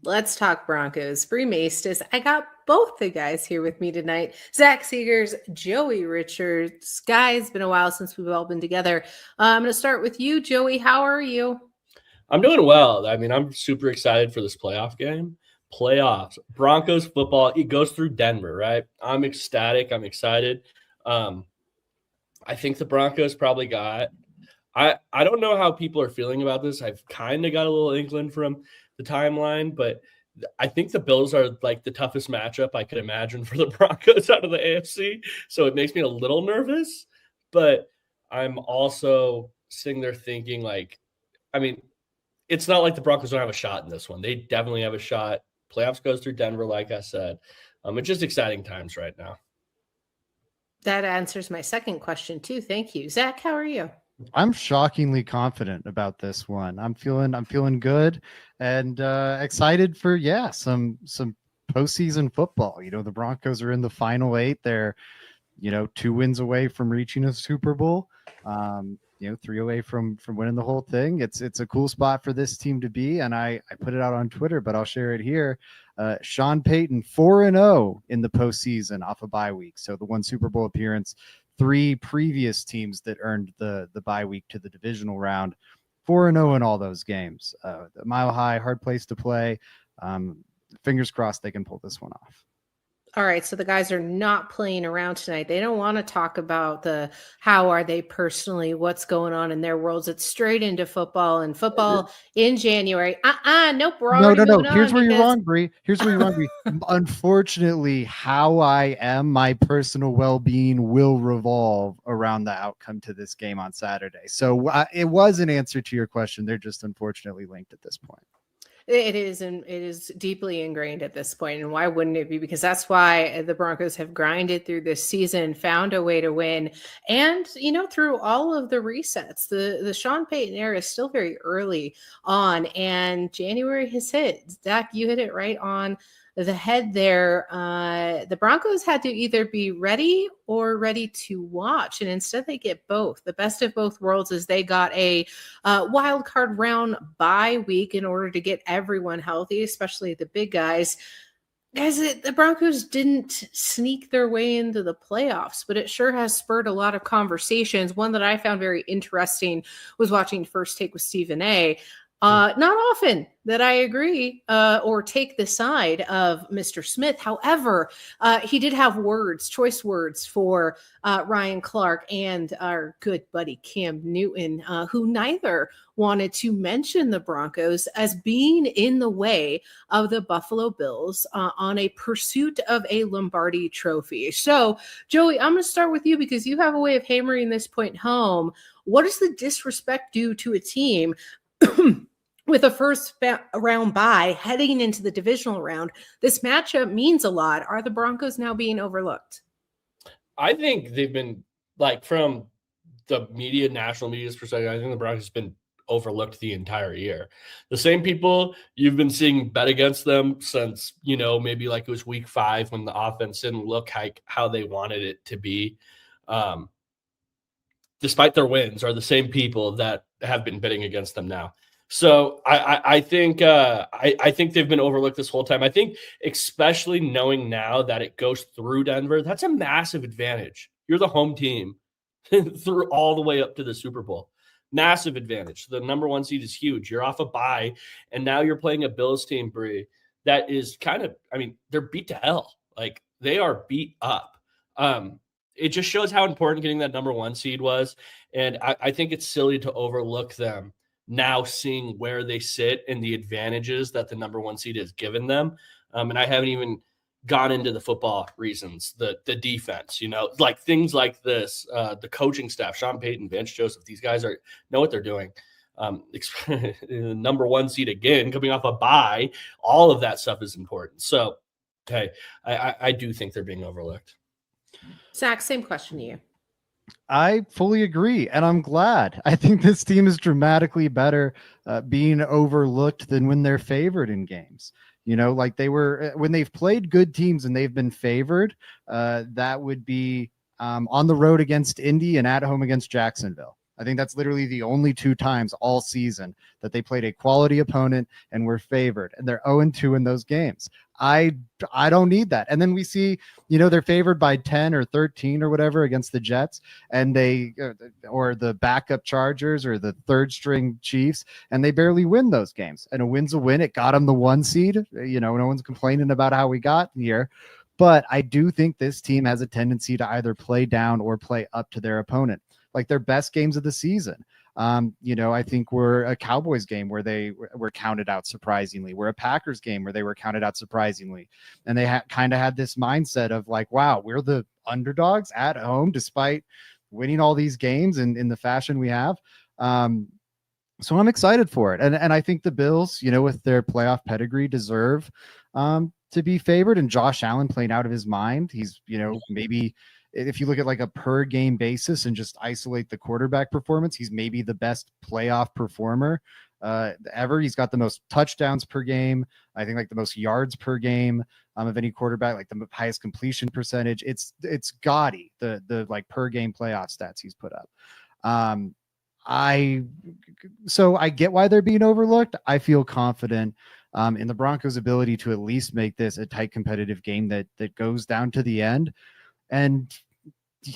Let's talk Broncos. Bree Maestas. I got both the guys here with me tonight. Zach Seegers, Joey Richards. Guys, been a while since we've all been together. I'm going to start with you, Joey. How are you? I'm doing well. I mean, I'm super excited for this playoff game. Playoffs, Broncos football. It goes through Denver, right? I'm ecstatic. I'm excited. Um, I think the Broncos probably got. I don't know how people are feeling about this. I've kind of got a little inkling from the timeline, but I think the Bills are like the toughest matchup I could imagine for the Broncos out of the AFC. So it makes me a little nervous, but I'm also sitting there thinking like, I mean, it's not like the Broncos don't have a shot in this one. They definitely have a shot. Playoffs goes through Denver, like I said. It's just exciting times right now. That answers my second question too. Thank you. Zach, how are you? I'm shockingly confident about this one. I'm feeling good and excited for some postseason football. You know, the Broncos are in the final 8. They're 2 wins away from reaching a Super Bowl. 3 away from winning the whole thing. It's a cool spot for this team to be, and I put it out on Twitter, but I'll share it here. Sean Payton 4-0 in the postseason off a bye week. So the one Super Bowl appearance, 3 previous teams that earned the bye week to the divisional round, 4-0 in all those games. Mile High, hard place to play. Fingers crossed they can pull this one off. All right, so the guys are not playing around tonight. They don't want to talk about the how are they personally, what's going on in their worlds. It's straight into football and football in January. Nope, we're already moving on. Here's where you're wrong, Bree. Here's where you're wrong, Bree. Unfortunately, how I am, my personal well-being will revolve around the outcome to this game on Saturday. So it was an answer to your question. They're just unfortunately linked at this point. It is, and it is deeply ingrained at this point. And why wouldn't it be? Because that's why the Broncos have grinded through this season, found a way to win. And, through all of the resets, the Sean Payton era is still very early on. And January has hit. Zach, you hit it right on the head there. The Broncos had to either be ready or ready to watch, and instead they get both. The best of both worlds is they got a wild card round bye week in order to get everyone healthy, especially the big guys. Guys, the Broncos didn't sneak their way into the playoffs, but it sure has spurred a lot of conversations. One that I found very interesting was watching First Take with Stephen A. Not often that I agree or take the side of Mr. Smith. However, he did have choice words for Ryan Clark and our good buddy Cam Newton, who neither wanted to mention the Broncos as being in the way of the Buffalo Bills on a pursuit of a Lombardi trophy. So, Joey, I'm going to start with you because you have a way of hammering this point home. What does the disrespect do to a team with a first round bye heading into the divisional round? This matchup means a lot. Are the Broncos now being overlooked? I think they've been, from the national media's perspective, I think the Broncos have been overlooked the entire year. The same people you've been seeing bet against them since, maybe it was week 5 when the offense didn't look like how they wanted it to be. Despite their wins, are the same people that have been betting against them now. So I think they've been overlooked this whole time. I think especially knowing now that it goes through Denver, that's a massive advantage. You're the home team through all the way up to the Super Bowl. Massive advantage. The number 1 seed is huge. You're off a bye, and now you're playing a Bills team, Bree, that is they're beat to hell. They are beat up. It just shows how important getting that number 1 seed was, and I think it's silly to overlook them now, seeing where they sit and the advantages that the number 1 seed has given them. And I haven't even gone into the football reasons, the defense, things like this, the coaching staff, Sean Payton, Vance Joseph, these guys know what they're doing. Number 1 seed again, coming off a bye, all of that stuff is important. So, okay, I do think they're being overlooked. Zach, same question to you. I fully agree, and I'm glad. I think this team is dramatically better being overlooked than when they're favored in games. They were when they've played good teams and they've been favored. That would be on the road against Indy and at home against Jacksonville. I think that's literally the only 2 times all season that they played a quality opponent and were favored, and they're 0-2 in those games. I don't need that. And then we see, they're favored by 10 or 13 or whatever against the Jets, and they or the backup Chargers or the third string Chiefs, and they barely win those games. And a win's a win. It got them the 1 seed. No one's complaining about how we got here. But I do think this team has a tendency to either play down or play up to their opponent, like their best games of the season. I think we're a Cowboys game where they were counted out surprisingly. We're a Packers game where they were counted out surprisingly. And they kind of had this mindset of like, wow, we're the underdogs at home despite winning all these games in the fashion we have. So I'm excited for it. And I think the Bills, with their playoff pedigree, deserve to be favored. And Josh Allen playing out of his mind. He's, maybe if you look at like a per game basis and just isolate the quarterback performance, he's maybe the best playoff performer ever. He's got the most touchdowns per game. I think like the most yards per game of any quarterback, like the highest completion percentage. It's gaudy, the like per game playoff stats he's put up. So I get why they're being overlooked. I feel confident in the Broncos' ability to at least make this a tight competitive game that goes down to the end. And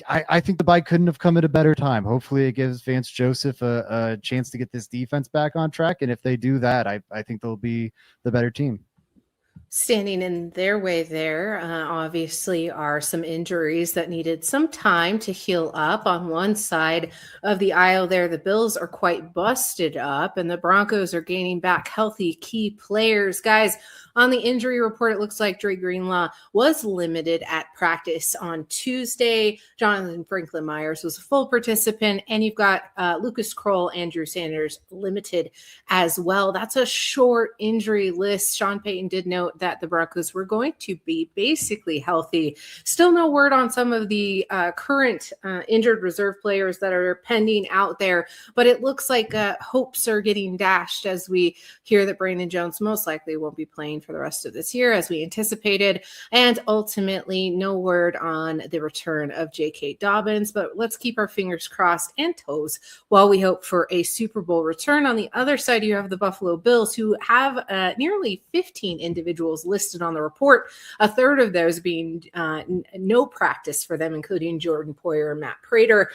I think the bye couldn't have come at a better time. Hopefully it gives Vance Joseph a chance to get this defense back on track. And if they do that, I think they'll be the better team. Standing in their way there, obviously, are some injuries that needed some time to heal up. On one side of the aisle there, the Bills are quite busted up, and the Broncos are gaining back healthy key players. Guys, on the injury report, it looks like Dre Greenlaw was limited at practice on Tuesday. Jonathan Franklin Myers was a full participant, and you've got Lucas Kroll, Andrew Sanders limited as well. That's a short injury list. Sean Payton did note that the Broncos were going to be basically healthy. Still no word on some of the current injured reserve players that are pending out there, but it looks like hopes are getting dashed as we hear that Brandon Jones most likely won't be playing for the rest of this year as we anticipated, and ultimately no word on the return of J.K. Dobbins, but let's keep our fingers crossed and toes while we hope for a Super Bowl return. On the other side, you have the Buffalo Bills, who have nearly 15 individuals listed on the report, a third of those being no practice for them, including Jordan Poyer and Matt Prater.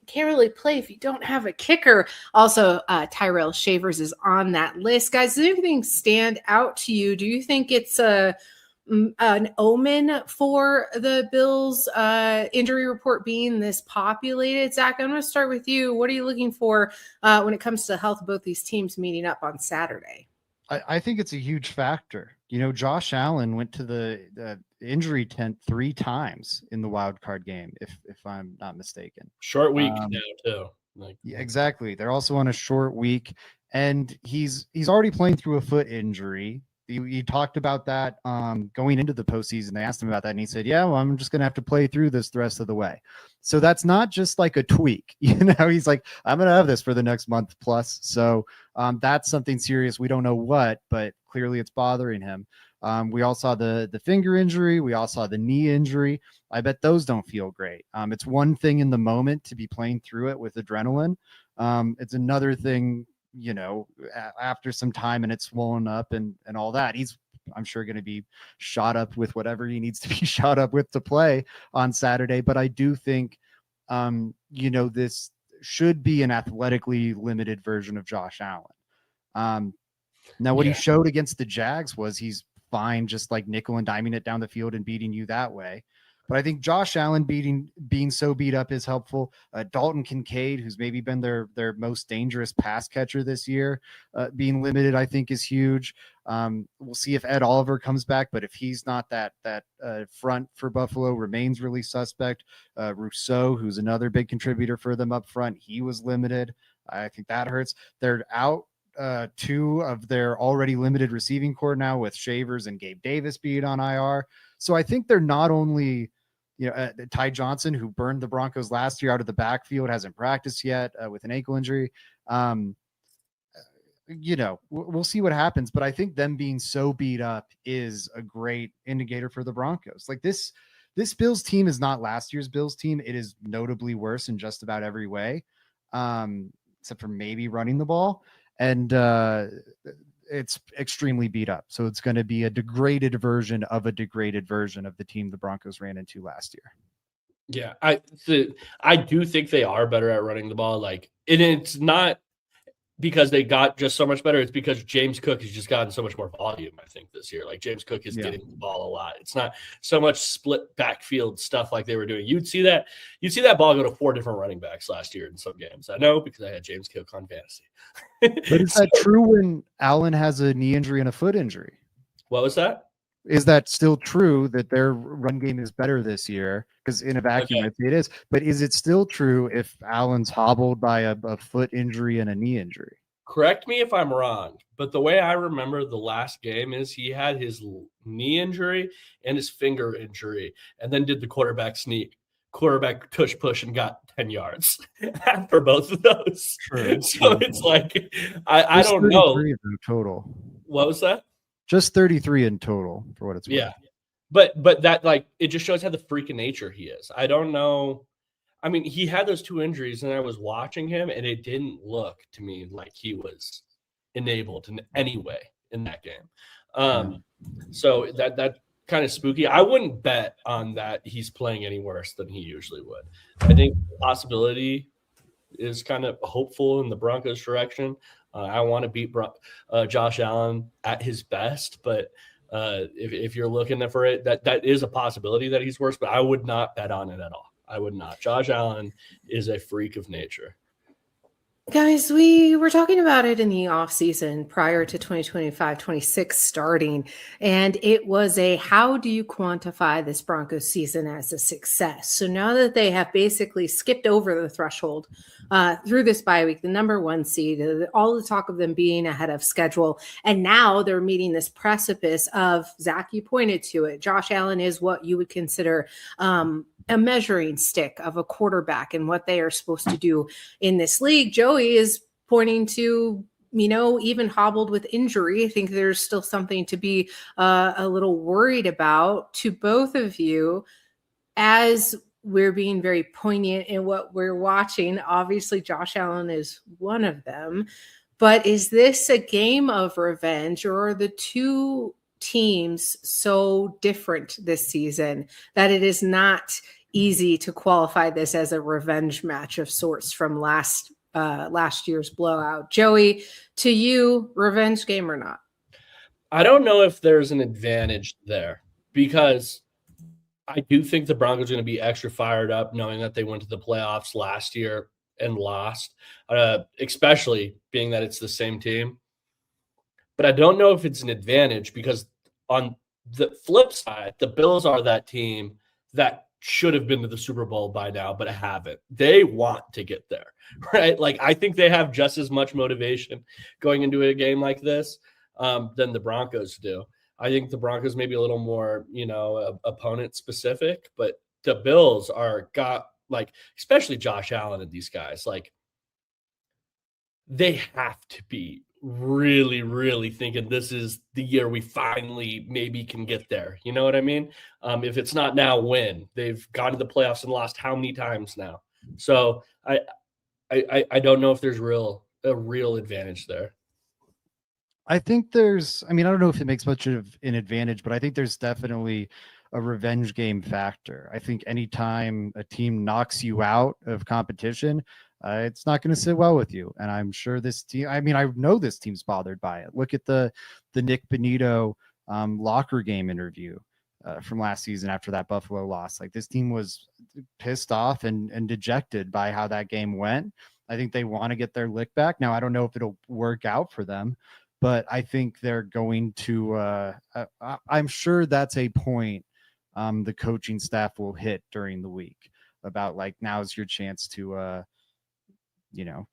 Can't really play if you don't have a kicker. Also, Tyrell Shavers is on that list. Guys, does anything stand out to you? Do you think it's an omen for the Bills injury report being this populated? Zach, I'm going to start with you. What are you looking for when it comes to the health of both these teams meeting up on Saturday? I think it's a huge factor. Josh Allen went to the injury tent 3 times in the wild card game, if I'm not mistaken. Short week now too. Yeah, exactly. They're also on a short week, and he's already playing through a foot injury. He talked about that going into the postseason. They asked him about that, and he said, yeah, well, I'm just going to have to play through this the rest of the way. So that's not just like a tweak. He's like, I'm going to have this for the next month plus. So that's something serious. We don't know what, but clearly it's bothering him. We all saw the finger injury. We all saw the knee injury. I bet those don't feel great. It's one thing in the moment to be playing through it with adrenaline. It's another thing, after some time and it's swollen up and all that. He's, I'm sure, going to be shot up with whatever he needs to be shot up with to play on Saturday. But I do think, this should be an athletically limited version of Josh Allen. Now, what he showed against the Jags was he's fine, just like nickel and diming it down the field and beating you that way. But I think Josh Allen being so beat up is helpful. Dalton Kincaid, who's maybe been their most dangerous pass catcher this year, being limited, I think, is huge. We'll see if Ed Oliver comes back, but if he's not, that front for Buffalo remains really suspect. Rousseau, who's another big contributor for them up front, he was limited. I think that hurts. They're out 2 of their already limited receiving core now, with Shavers and Gabe Davis being on IR. So I think they're not only, Ty Johnson, who burned the Broncos last year out of the backfield, hasn't practiced yet with an ankle injury. We'll see what happens, but I think them being so beat up is a great indicator for the Broncos. Like this Bills team is not last year's Bills team. It is notably worse in just about every way. except for maybe running the ball. And it's extremely beat up. So it's going to be a degraded version of the team the Broncos ran into last year. Yeah, I do think they are better at running the ball. Like, and it's not because they got just so much better. It's because James Cook has just gotten so much more volume, I think, this year. Like, James Cook is getting the ball a lot. It's not so much split backfield stuff like they were doing. You'd see that ball go to 4 different running backs last year in some games. I know because I had James Cook on fantasy. But is that true when Allen has a knee injury and a foot injury? What was that? Is that still true that their run game is better this year? Because in a vacuum, I'd say it is. But is it still true if Allen's hobbled by a foot injury and a knee injury? Correct me if I'm wrong, but the way I remember the last game is he had his knee injury and his finger injury, and then did the quarterback sneak, quarterback tush push, and got 10 yards after both of those. True. So it's like, I don't know. In total. What was that? Just 33 in total for what it's worth. Yeah. But that, like, it just shows how the freak of nature he is. I don't know. I mean, he had those 2 injuries, and I was watching him, and it didn't look to me like he was enabled in any way in that game. So that kind of spooky. I wouldn't bet on that he's playing any worse than he usually would. I think the possibility is kind of hopeful in the Broncos' direction. I want to beat Josh Allen at his best, but if you're looking for it, that is a possibility that he's worse, but I would not bet on it at all. I would not. Josh Allen is a freak of nature. Guys, we were talking about it in the offseason prior to 2025-26 starting, and it was how do you quantify this Broncos season as a success? So now that they have basically skipped over the threshold through this bye week, the number 1 seed, all the talk of them being ahead of schedule, and now they're meeting this precipice of, Zach, you pointed to it, Josh Allen is what you would consider a measuring stick of a quarterback and what they are supposed to do in this league. Joey is pointing to, even hobbled with injury. I think there's still something to be a little worried about. To both of you, as we're being very poignant in what we're watching, obviously Josh Allen is one of them, but is this a game of revenge, or are the two teams so different this season that it is not easy to qualify this as a revenge match of sorts from last year's blowout? Joey, to you, revenge game or not? I don't know if there's an advantage there, because I do think the Broncos are going to be extra fired up knowing that they went to the playoffs last year and lost, especially being that it's the same team. But I don't know if it's an advantage, because on the flip side, the Bills are that team that should have been to the Super Bowl by now, but haven't. They want to get there, right? Like, I think they have just as much motivation going into a game like this than the Broncos do. I think the Broncos may be a little more, opponent specific, but the Bills especially Josh Allen and these guys, like, they have to be really, really thinking this is the year we finally maybe can get there. You know what I mean? If it's not now, when? They've gone to the playoffs and lost how many times now? So I don't know if there's a real advantage there. I think I don't know if it makes much of an advantage, but I think there's definitely a revenge game factor. I think anytime a team knocks you out of competition, it's not going to sit well with you. And I'm sure this team, I know this team's bothered by it. Look at the Nick Bonito locker game interview from last season after that Buffalo loss. Like, this team was pissed off and dejected by how that game went. I think they want to get their lick back. Now, I don't know if it'll work out for them, but I think they're going to, I'm sure that's a point the coaching staff will hit during the week about, like, now's your chance to,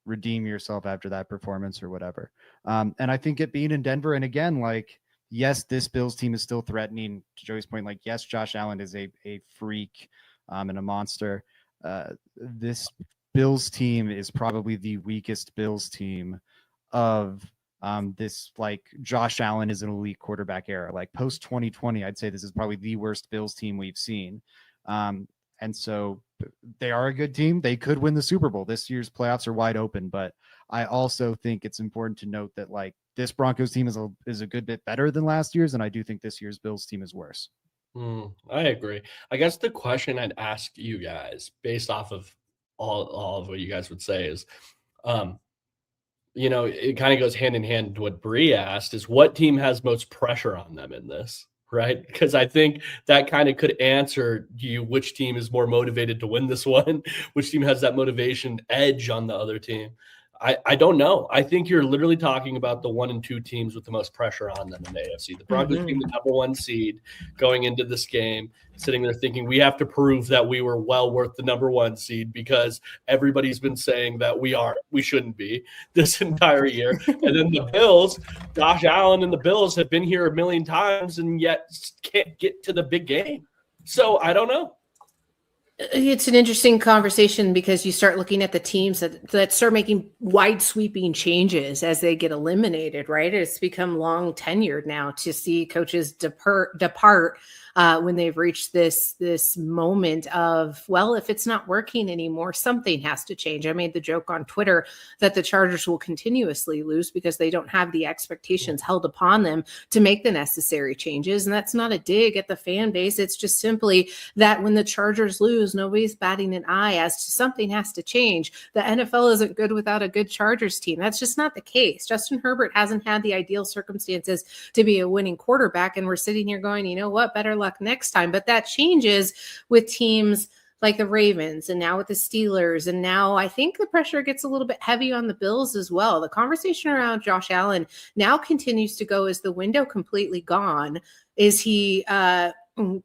redeem yourself after that performance or whatever. And I think it being in Denver, and again, like, yes, this Bills team is still threatening, to Joey's point. Like, yes, Josh Allen is a freak and a monster. This Bills team is probably the weakest Bills team of this, like, Josh Allen is an elite quarterback era. Like, post 2020, I'd say this is probably the worst Bills team we've seen. And so they are a good team. They could win the Super Bowl. This year's playoffs are wide open, but I also think it's important to note that like this Broncos team is a good bit better than last year's, and I do think this year's Bills team is worse. I agree. I guess the question I'd ask you guys, based off of all of what you guys would say, is, it kind of goes hand in hand to what Bree asked: is what team has most pressure on them in this, right? Because I think that kind of could answer you which team is more motivated to win this one, which team has that motivation edge on the other team. I don't know. I think you're literally talking about the 1 and 2 teams with the most pressure on them in the AFC. The Broncos being the number 1 seed going into this game, sitting there thinking we have to prove that we were well worth the number 1 seed because everybody's been saying that we shouldn't be this entire year. And then the Bills, Josh Allen and the Bills have been here a million times and yet can't get to the big game. So I don't know. It's an interesting conversation because you start looking at the teams that start making wide sweeping changes as they get eliminated, right? It's become long tenured now to see coaches depart when they've reached this moment of, well, if it's not working anymore, something has to change. I made the joke on Twitter that the Chargers will continuously lose because they don't have the expectations held upon them to make the necessary changes. And that's not a dig at the fan base. It's just simply that when the Chargers lose, nobody's batting an eye as to something has to change. The NFL isn't good without a good Chargers team. That's just not the case. Justin Herbert hasn't had the ideal circumstances to be a winning quarterback. And we're sitting here going, you know what, better luck next time. But that changes with teams like the Ravens and now with the Steelers. And now I think the pressure gets a little bit heavy on the Bills as well. The conversation around Josh Allen now continues to go, is the window completely gone? Is he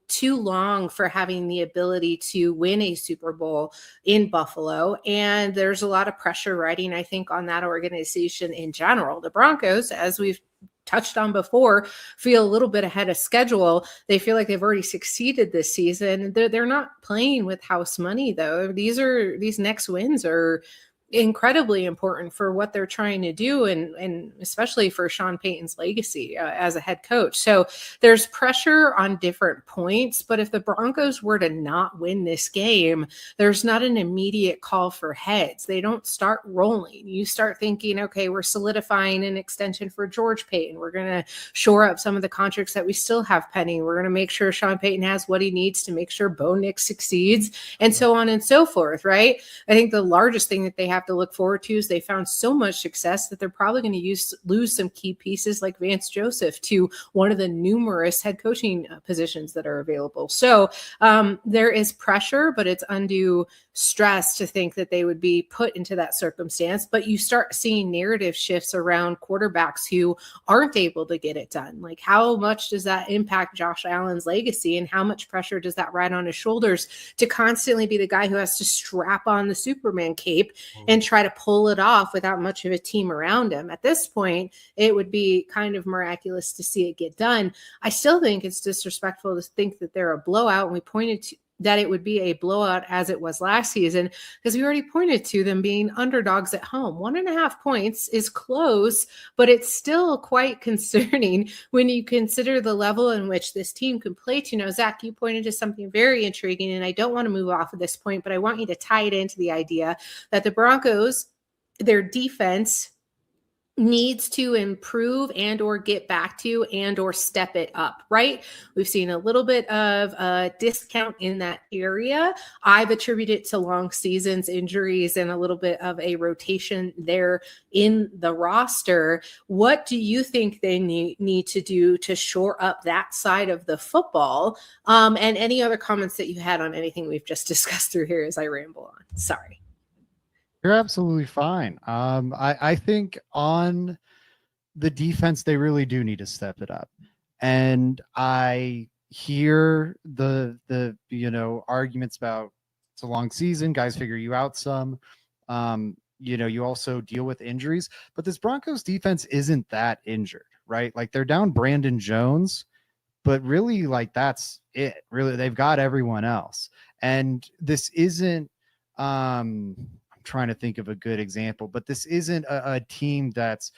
too long for having the ability to win a Super Bowl in Buffalo? And there's a lot of pressure riding, I think, on that organization in general. The Broncos, as we've touched on before, feel a little bit ahead of schedule. They feel like they've already succeeded this season. They're not playing with house money, though. These next wins are incredibly important for what they're trying to do, and especially for Sean Payton's legacy as a head coach. So there's pressure on different points, but if the Broncos were to not win this game, there's not an immediate call for heads. They don't start rolling. You start thinking, okay, we're solidifying an extension for George Payton. We're going to shore up some of the contracts that we still have pending. We're going to make sure Sean Payton has what he needs to make sure Bo Nix succeeds, and so on and so forth, right? I think the largest thing that they have to look forward to is they found so much success that they're probably going to lose some key pieces like Vance Joseph to one of the numerous head coaching positions that are available. So there is pressure, but it's undue stress to think that they would be put into that circumstance. But you start seeing narrative shifts around quarterbacks who aren't able to get it done. Like, how much does that impact Josh Allen's legacy, and how much pressure does that ride on his shoulders to constantly be the guy who has to strap on the Superman cape and try to pull it off without much of a team around him? At this point, it would be kind of miraculous to see it get done. I still think it's disrespectful to think that they're a blowout, and we pointed to that it would be a blowout as it was last season, because we already pointed to them being underdogs at home. 1.5 points is close, but it's still quite concerning when you consider the level in which this team can play. You know, Zach, you pointed to something very intriguing, and I don't want to move off of this point, but I want you to tie it into the idea that the Broncos, their defense needs to improve and or get back to and or step it up, right? We've seen a little bit of a discount in that area. I've attributed it to long seasons, injuries, and a little bit of a rotation there in the roster. What do you think they need to do to shore up that side of the football? And any other comments that you had on anything we've just discussed through here as I ramble on? Sorry. You're absolutely fine. I think on the defense, they really do need to step it up. And I hear the arguments about it's a long season, guys figure you out some. You also deal with injuries, but this Broncos defense isn't that injured, right? Like, they're down Brandon Jones, but really, like, that's it. Really, they've got everyone else. And this isn't trying to think of a good example, but this isn't a team that's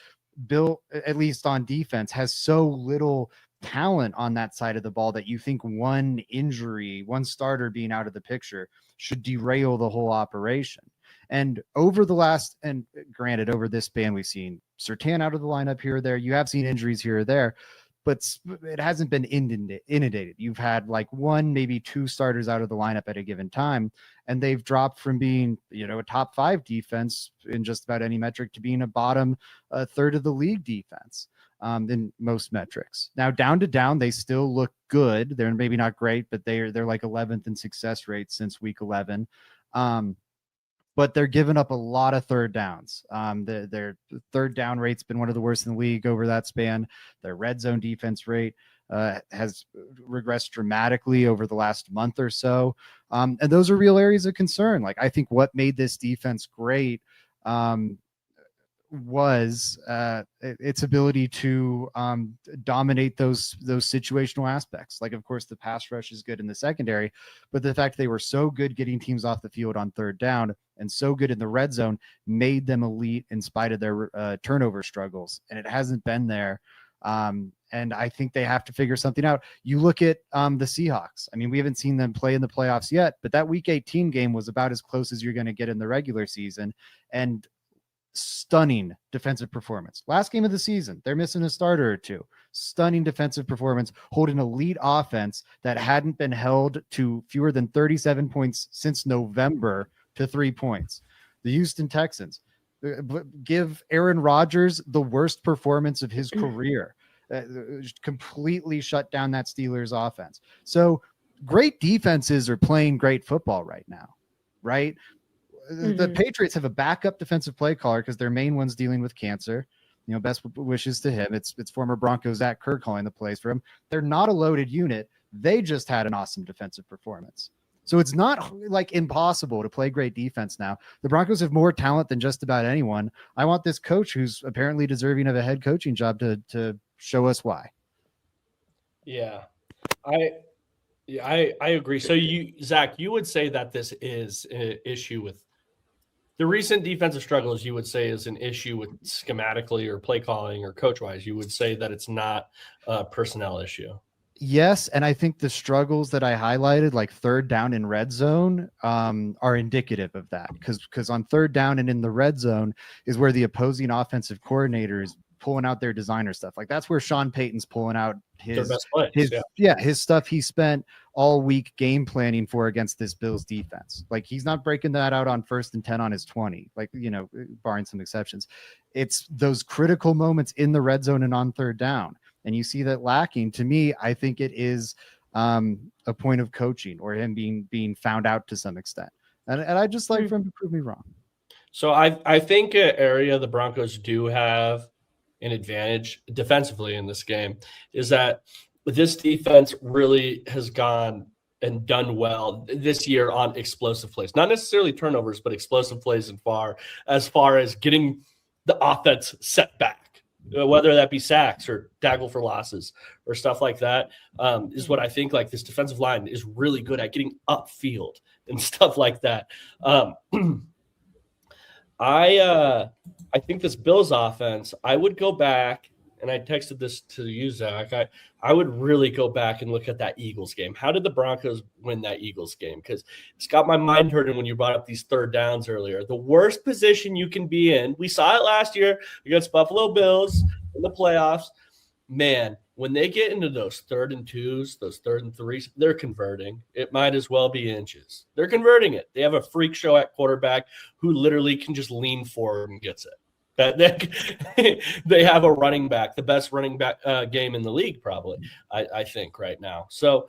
built, at least on defense, has so little talent on that side of the ball that you think one injury, one starter being out of the picture should derail the whole operation. And over the last, and granted, over this span, we've seen Surtain out of the lineup here or there. You have seen injuries here or there, but it hasn't been inundated. You've had like one, maybe two starters out of the lineup at a given time, and they've dropped from being, a top 5 defense in just about any metric to being a bottom third of the league defense in most metrics. Now, down to down, they still look good. They're maybe not great, but they're like 11th in success rate since week 11. But they're giving up a lot of third downs. Their third down rate's been one of the worst in the league over that span. Their red zone defense rate has regressed dramatically over the last month or so. And those are real areas of concern. Like, I think what made this defense great was its ability to dominate those situational aspects. Like, of course, the pass rush is good in the secondary, but the fact they were so good getting teams off the field on third down and so good in the red zone made them elite in spite of their turnover struggles. And it hasn't been there. And I think they have to figure something out. You look at the Seahawks. I mean, we haven't seen them play in the playoffs yet, but that week 18 game was about as close as you're going to get in the regular season. And stunning defensive performance. Last game of the season, they're missing a starter or two. Stunning defensive performance, holding elite offense that hadn't been held to fewer than 37 points since November to 3 points. The Houston Texans give Aaron Rodgers the worst performance of his career. Completely shut down that Steelers offense. So great defenses are playing great football right now, right? The Patriots have a backup defensive play caller because their main one's dealing with cancer. Best wishes to him. It's former Broncos Zach Kerr calling the plays for him. They're not a loaded unit. They just had an awesome defensive performance. So it's not like impossible to play great defense now. The Broncos have more talent than just about anyone. I want this coach, who's apparently deserving of a head coaching job, to show us why. Yeah, I agree. So Zach, you would say that this is an issue with the recent defensive struggles. You would say is an issue with schematically or play calling or coach wise. You would say that it's not a personnel issue. Yes, and I think the struggles that I highlighted, like third down in red zone, are indicative of that. Because on third down and in the red zone is where the opposing offensive coordinator is pulling out their designer stuff. Like, that's where Sean Payton's pulling out his best plays, his stuff he spent all week game planning for against this Bills defense. Like, he's not breaking that out on 1st and 10 on his 20, like, barring some exceptions. It's those critical moments in the red zone and on third down. And you see that lacking. To me, I think it is a point of coaching or him being found out to some extent. And I'd just like for him to prove me wrong. So I think an area the Broncos do have an advantage defensively in this game is that this defense really has gone and done well this year on explosive plays, not necessarily turnovers, but explosive plays as far as getting the offense set back. Whether that be sacks or tackle for losses or stuff like that, is what I think. Like, this defensive line is really good at getting upfield and stuff like that. I think this Bills offense, I would go back, and I texted this to you, Zach. I would really go back and look at that Eagles game. How did the Broncos win that Eagles game? Because it's got my mind hurting when you brought up these third downs earlier. The worst position you can be in. We saw it last year against Buffalo Bills in the playoffs. Man, when they get into those 3rd and 2s, those 3rd and 3s, they're converting. It might as well be inches. They're converting it. They have a freak show at quarterback who literally can just lean forward and gets it. They have a running back, the best running back game in the league, probably, I think, right now. So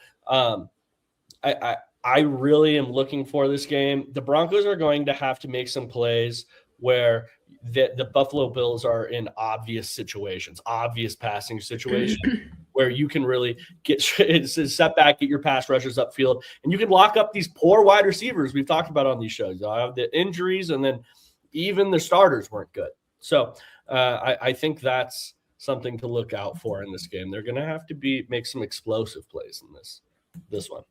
I really am looking for this game. The Broncos are going to have to make some plays where the Buffalo Bills are in obvious situations, obvious passing situations, where you can really get set back, get your pass rushers upfield, and you can lock up these poor wide receivers we've talked about on these shows. The injuries, and then even the starters weren't good. So I think that's something to look out for in this game. They're going to have to make some explosive plays in this one.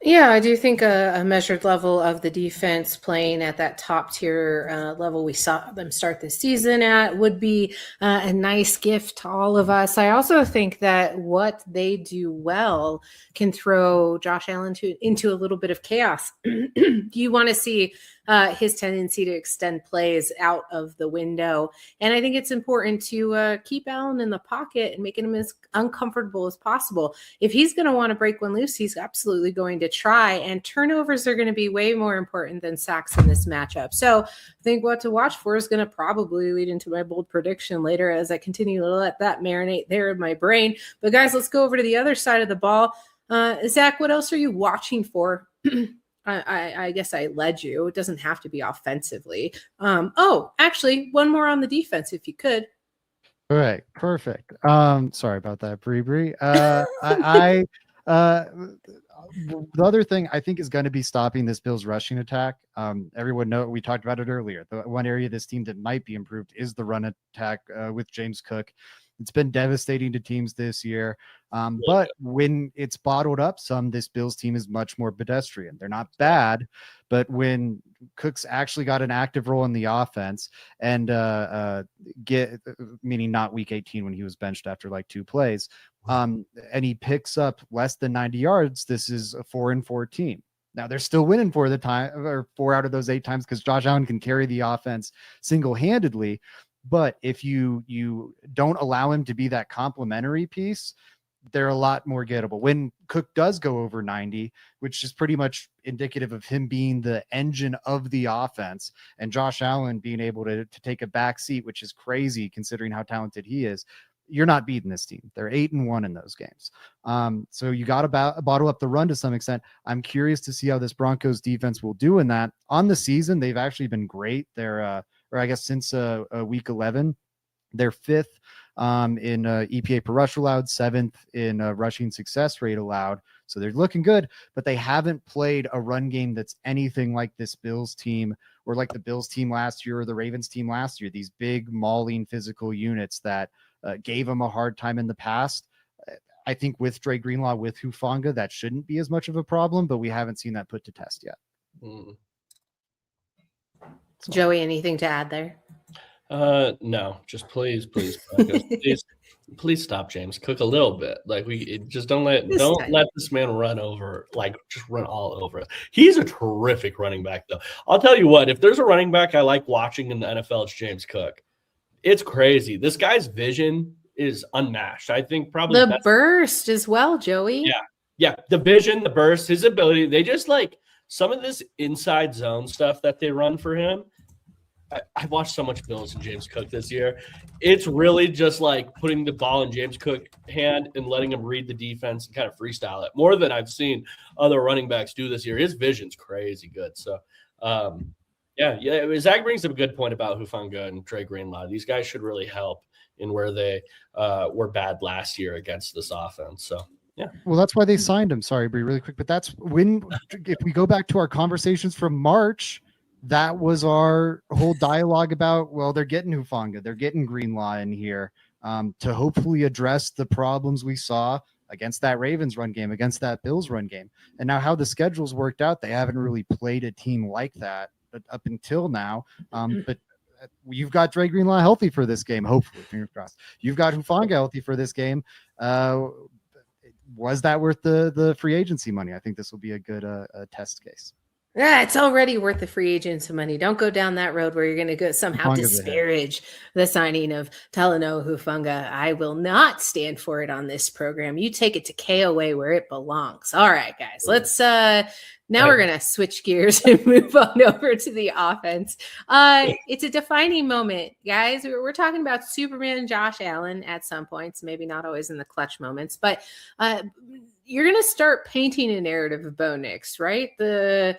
Yeah, I do think a measured level of the defense playing at that top tier level we saw them start the season at would be a nice gift to all of us. I also think that what they do well can throw Josh Allen into a little bit of chaos. You want to see his tendency to extend plays out of the window. And I think it's important to keep Allen in the pocket and making him as uncomfortable as possible. If he's going to want to break one loose, he's absolutely going to try. And turnovers are going to be way more important than sacks in this matchup. So I think what to watch for is going to probably lead into my bold prediction later as I continue to let that marinate there in my brain. But guys, let's go over to the other side of the ball. Zach, what else are you watching for? I guess I led you. It doesn't have to be offensively. Actually, one more on the defense, if you could. All right, perfect. Sorry about that, Bree. The other thing I think is going to be stopping this Bills rushing attack. Everyone know we talked about it earlier. The one area of this team that might be improved is the run attack with James Cook. It's been devastating to teams this year. But when it's bottled up some, this Bills team is much more pedestrian. They're not bad, but when Cook's actually got an active role in the offense and meaning not week 18 when he was benched after like 2 plays, and he picks up less than 90 yards, this is a 4-4 team. Now they're still winning 4 out of those 8 times because Josh Allen can carry the offense single-handedly. But if you don't allow him to be that complementary piece, they're a lot more gettable. When Cook does go over 90, which is pretty much indicative of him being the engine of the offense and Josh Allen being able to take a back seat, which is crazy considering how talented he is, you're not beating this team. They're 8-1 in those games. So you got to bottle up the run to some extent. I'm curious to see how this Broncos defense will do in that. On the season, they've actually been great. They're or I guess since week 11, they're 5th in EPA per rush allowed, 7th in rushing success rate allowed. So they're looking good, but they haven't played a run game that's anything like this Bills team or like the Bills team last year or the Ravens team last year. These big mauling physical units that gave them a hard time in the past. I think with Dre Greenlaw, with Hufanga, that shouldn't be as much of a problem, but we haven't seen that put to test yet. So. Joey, anything to add there? No, just please, please stop James Cook a little bit. Like just don't let this man run over, like just run all over us. He's a terrific running back, though. I'll tell you what, if there's a running back I like watching in the NFL, it's James Cook. It's crazy. This guy's vision is unmatched. I think probably the burst as well, Joey. Yeah. The vision, the burst, his ability. They just like some of this inside zone stuff that they run for him. I watched so much Bills and James Cook this year. It's really just like putting the ball in James Cook's hand and letting him read the defense and kind of freestyle it more than I've seen other running backs do this year. His vision's crazy good. So, Zach brings up a good point about Hufanga and Dre Greenlaw. These guys should really help in where they were bad last year against this offense. So, yeah. Well, that's why they signed him. Sorry, Bree, really quick. But that's when, if we go back to our conversations from March, that was our whole dialogue about, well, they're getting Hufanga, they're getting Greenlaw in here to hopefully address the problems we saw against that Ravens run game, against that Bills run game. And now how the schedule's worked out, they haven't really played a team like that up until now. But you've got Dre Greenlaw healthy for this game, hopefully, fingers crossed. You've got Hufanga healthy for this game. Was that worth the free agency money? I think this will be a good test case. Yeah, it's already worth the free agents money. Don't go down that road where you're going to go somehow disparage the signing of Talanoa Hufanga. I will not stand for it on this program. You take it to KOA where it belongs. All right, guys, let's now we're going to switch gears and move on over to the offense. It's a defining moment, guys. We're talking about Superman Josh Allen at some points, maybe not always in the clutch moments, but you're going to start painting a narrative of Bo Nix, right? The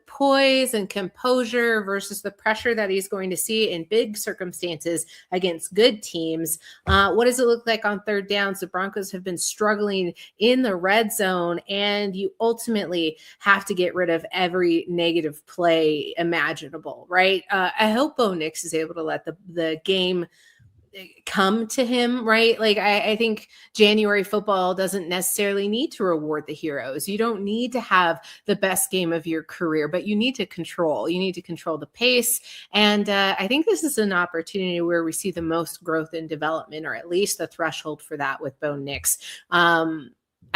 poise and composure versus the pressure that he's going to see in big circumstances against good teams. What does it look like on third downs? The Broncos have been struggling in the red zone, and you ultimately have to get rid of every negative play imaginable, right? I hope Bo Nix is able to let the game come to him, right? Like I think January football doesn't necessarily need to reward the heroes. You don't need to have the best game of your career, but you need to control. You need to control the pace. And I think this is an opportunity where we see the most growth and development, or at least the threshold for that with Bo Nix.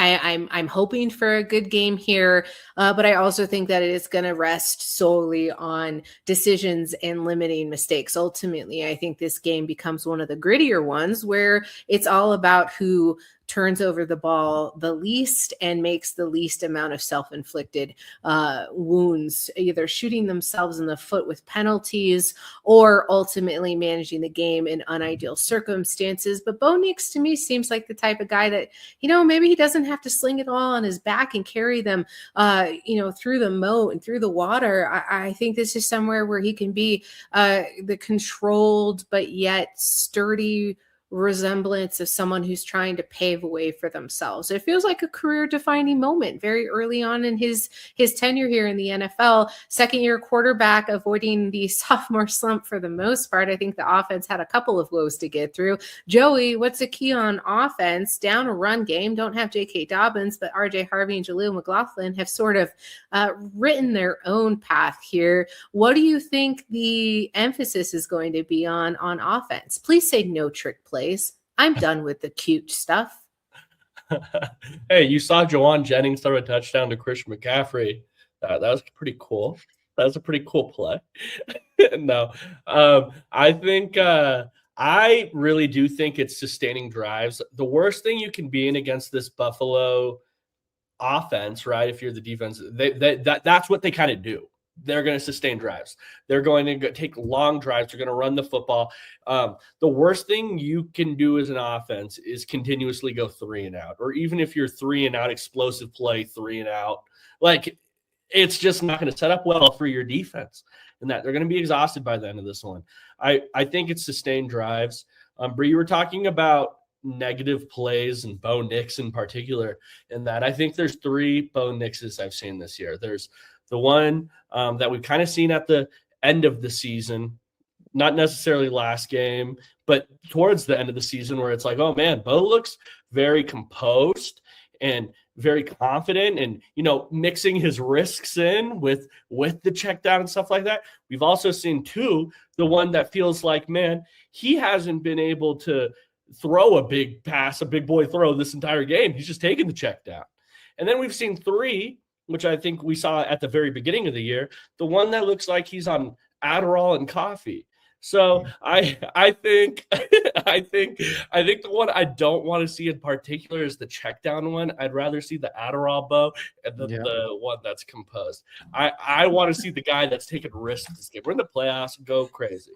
I'm hoping for a good game here, but I also think that it is going to rest solely on decisions and limiting mistakes. Ultimately, I think this game becomes one of the grittier ones where it's all about who turns over the ball the least and makes the least amount of self-inflicted wounds, either shooting themselves in the foot with penalties or ultimately managing the game in unideal circumstances. But Bo Nix, to me, seems like the type of guy that, maybe he doesn't have to sling it all on his back and carry them, through the moat and through the water. I think this is somewhere where he can be the controlled but yet sturdy resemblance of someone who's trying to pave a way for themselves. It feels like a career-defining moment very early on in his tenure here in the NFL. Second-year quarterback, avoiding the sophomore slump for the most part. I think the offense had a couple of woes to get through. Joey, what's the key on offense? Down a run game. Don't have J.K. Dobbins, but R.J. Harvey and Jaleel McLaughlin have sort of written their own path here. What do you think the emphasis is going to be on offense? Please say no trick plays. I'm done with the cute stuff. Hey, you saw Jawan Jennings throw a touchdown to Christian McCaffrey. That was pretty cool. That was a pretty cool play. No, I think I really do think it's sustaining drives. The worst thing you can be in against this Buffalo offense, right? If you're the defense, that's what they kind of do. They're going to sustain drives. They're going to take long drives. They're going to run the football. The worst thing you can do as an offense is continuously go 3 and out, or even if you're 3 and out, explosive play 3 and out. Like, it's just not going to set up well for your defense, and that they're going to be exhausted by the end of this one. I think it's sustained drives. Bree, you were talking about negative plays and Bo Nix in particular, and that I think there's 3 Bo Nixes I've seen this year. There's the one that we've kind of seen at the end of the season, not necessarily last game, but towards the end of the season, where it's like, oh man, Bo looks very composed and very confident, and mixing his risks in with the check down and stuff like that. We've also seen 2, the one that feels like, man, he hasn't been able to throw a big pass, a big boy throw this entire game. He's just taking the check down. And then we've seen 3, which I think we saw at the very beginning of the year, the one that looks like he's on Adderall and coffee. So I think the one I don't want to see in particular is the check down one. I'd rather see the Adderall Bo and the one that's composed. I want to see the guy that's taking risks this game. We're in the playoffs, go crazy.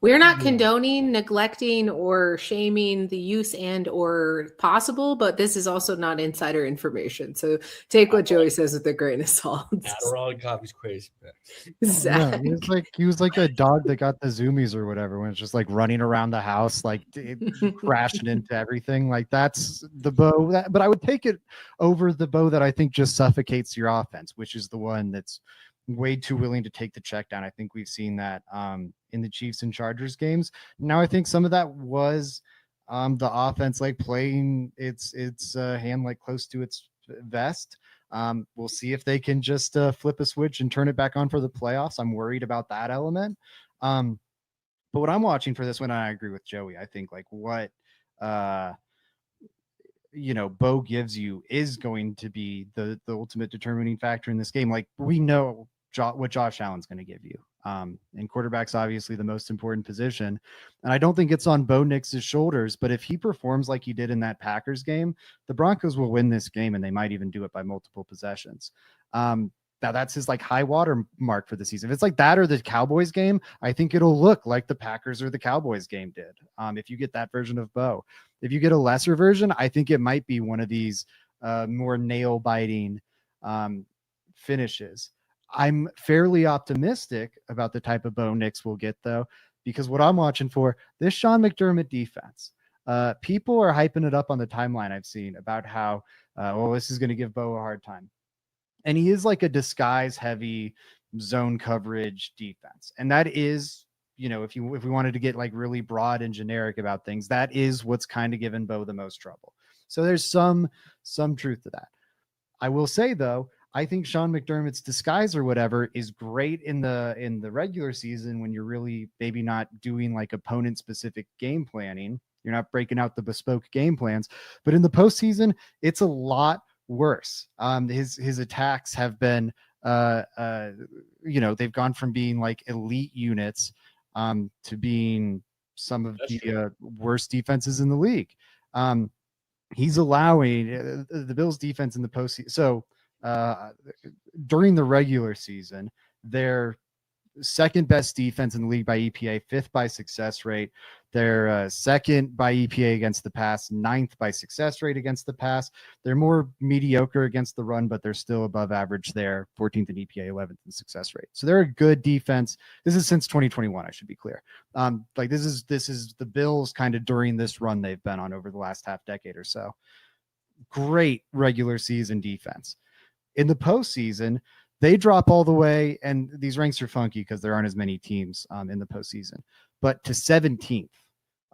We're not condoning, neglecting, or shaming the use and or possible, but this is also not insider information. So take what Joey says with a grain of salt. Adderall and coffee's crazy, man. Zach. Yeah, he was like a dog that got the zoomies or whatever, when it's just like running around the house, like crashing into everything. Like, that's the Bo. But I would take it over the Bo that I think just suffocates your offense, which is the one that's way too willing to take the check down. I think we've seen that in the Chiefs and Chargers games. Now I think some of that was the offense like playing its hand like close to its vest. We'll see if they can just flip a switch and turn it back on for the playoffs. I'm worried about that element. But what I'm watching for this one, I agree with Joey. I think like what Bo gives you is going to be the ultimate determining factor in this game. Like, we know what Josh Allen's going to give you. And quarterback's obviously the most important position. And I don't think it's on Bo Nix's shoulders, but if he performs like he did in that Packers game, the Broncos will win this game, and they might even do it by multiple possessions. Now that's his like high water mark for the season. If it's like that or the Cowboys game, I think it'll look like the Packers or the Cowboys game did. If you get that version of Bo, if you get a lesser version, I think it might be one of these more nail biting finishes. I'm fairly optimistic about the type of Bo Nix we'll get, though, because what I'm watching for, this Sean McDermott defense, people are hyping it up on the timeline I've seen about how, this is going to give Bo a hard time. And he is like a disguise heavy zone coverage defense. And that is, if we wanted to get like really broad and generic about things, that is what's kind of given Bo the most trouble. So there's some truth to that. I will say though, I think Sean McDermott's disguise or whatever is great in the regular season when you're really maybe not doing like opponent specific game planning. You're not breaking out the bespoke game plans, but in the postseason, it's a lot worse. His attacks have been, they've gone from being like elite units to being some of the worst defenses in the league. He's allowing the Bills defense in the postseason. So during the regular season, they're second best defense in the league by EPA, fifth by success rate. They're second by EPA against the pass, ninth by success rate against the pass. They're more mediocre against the run, but they're still above average there, 14th in EPA, 11th in success rate. So they're a good defense. This is since 2021, I should be clear. This is the Bills kind of during this run they've been on over the last half decade or so. Great regular season defense. In the postseason, they drop all the way, and these ranks are funky because there aren't as many teams in the postseason, but to 17th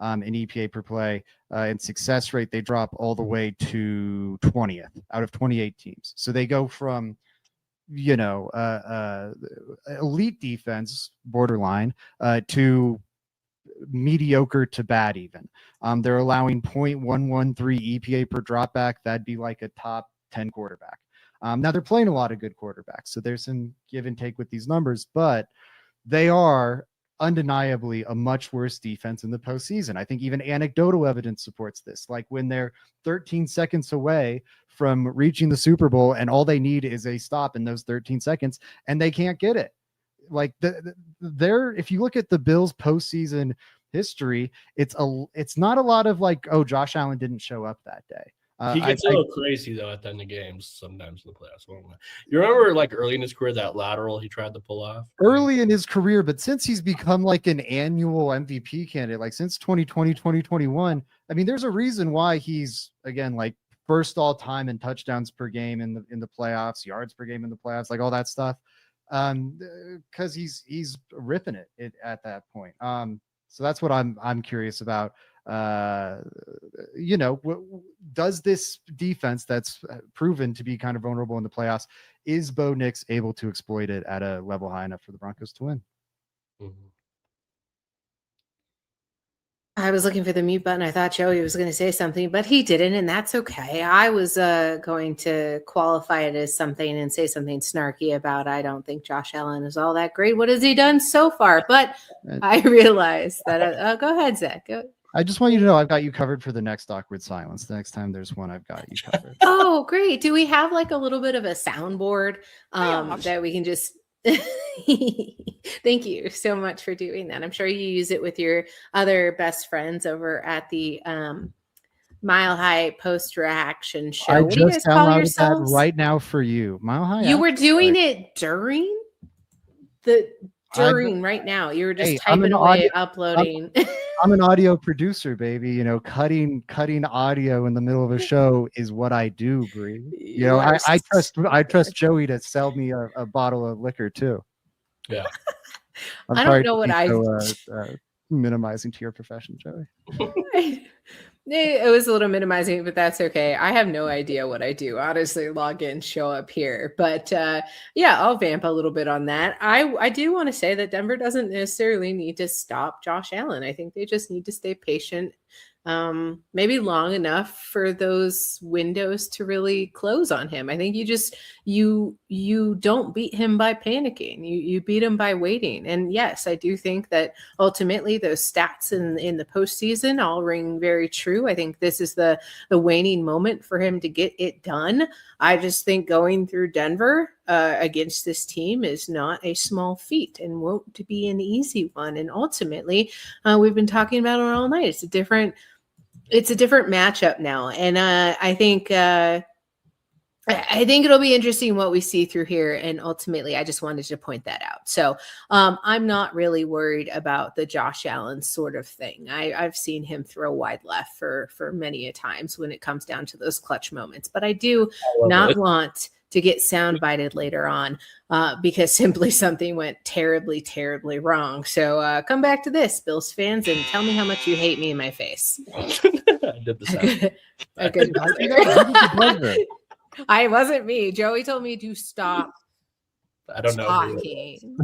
in EPA per play. In success rate, they drop all the way to 20th out of 28 teams. So they go from, elite defense, borderline, to mediocre to bad even. They're allowing 0.113 EPA per dropback. That'd be like a top 10 quarterback. Now they're playing a lot of good quarterbacks, so there's some give and take with these numbers, but they are undeniably a much worse defense in the postseason. I think even anecdotal evidence supports this. Like when they're 13 seconds away from reaching the Super Bowl and all they need is a stop in those 13 seconds and they can't get it. Like if you look at the Bills postseason history, it's not a lot of like, oh, Josh Allen didn't show up that day. He gets a little crazy though at the end of games sometimes in the playoffs. You remember like early in his career that lateral he tried to pull off? Early in his career, but since he's become like an annual MVP candidate, like since 2020, 2021, I mean, there's a reason why he's again like first all time in touchdowns per game in the playoffs, yards per game in the playoffs, like all that stuff. Because he's ripping it at that point. So that's what I'm curious about. Does this defense that's proven to be kind of vulnerable in the playoffs, is Bo Nix able to exploit it at a level high enough for the Broncos to win? Mm-hmm. I was looking for the mute button. I thought Joey was going to say something, but he didn't, and that's okay. I was going to qualify it as something and say something snarky about I don't think Josh Allen is all that great. What has he done so far? But I realized that. Go ahead, Zach. Go. I just want you to know I've got you covered for the next awkward silence. The next time there's one, I've got you covered. Oh, great. Do we have like a little bit of a soundboard that we can just Thank you so much for doing that. I'm sure you use it with your other best friends over at the Mile High post reaction show. I what do you just guys call downloaded yourselves? that right now for you. Mile High. You were doing it during right now. You were just typing away, uploading. I'm an audio producer, baby. Cutting audio in the middle of a show is what I do, Bree. I trust Joey to sell me a bottle of liquor too. Yeah. I don't know what minimizing to your profession, Joey. It was a little minimizing, but that's okay. I have no idea what I do. Honestly, log in, show up here. But I'll vamp a little bit on that. I do want to say that Denver doesn't necessarily need to stop Josh Allen. I think they just need to stay patient, maybe long enough for those windows to really close on him. I think you don't beat him by panicking. You beat him by waiting. And yes, I do think that ultimately those stats in the postseason all ring very true. I think this is the waning moment for him to get it done. I just think going through Denver against this team is not a small feat and won't be an easy one. And ultimately, we've been talking about it all night. It's a different matchup now. And I think it'll be interesting what we see through here. And ultimately, I just wanted to point that out. So I'm not really worried about the Josh Allen sort of thing. I've seen him throw wide left for many a times when it comes down to those clutch moments. But I do not want to get soundbited later on because simply something went terribly, terribly wrong. So come back to this, Bills fans, and tell me how much you hate me in my face. I did the sound. A good I wasn't me. Joey told me to stop I don't know. talking.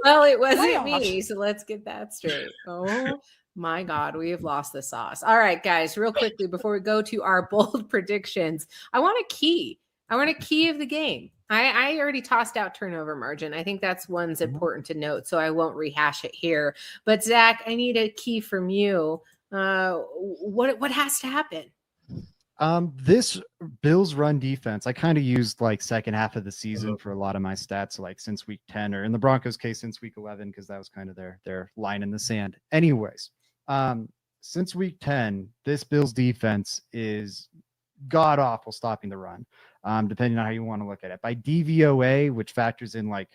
Well, it wasn't me, so let's get that straight. Oh my God, we have lost the sauce. All right, guys, real quickly before we go to our bold predictions, I want a key. I want a key of the game. I already tossed out turnover margin. I think that's one's important to note, so I won't rehash it here. But Zach, I need a key from you. What has to happen? This Bills run defense, I kind of used like second half of the season for a lot of my stats, like since week 10, or in the Broncos case, since week 11, because that was kind of their line in the sand. Anyways, since week 10, this Bills defense is god awful stopping the run, depending on how you want to look at it. By DVOA, which factors in like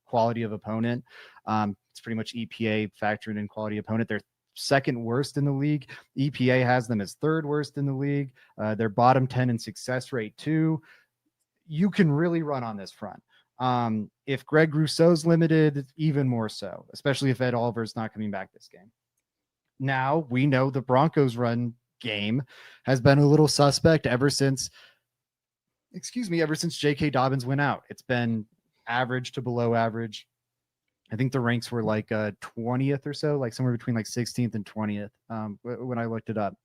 quality of opponent, it's pretty much EPA factoring in quality opponent. They're second worst in the league. EPA has them as third worst in the league. They're bottom 10 in success rate too. You can really run on this front. If Greg Rousseau's limited, even more so, especially if Ed Oliver's not coming back this game. Now we know the Broncos run game has been a little suspect ever since J.K. Dobbins went out. It's been average to below average. I think the ranks were like 20th or so, like somewhere between like 16th and 20th when I looked it up.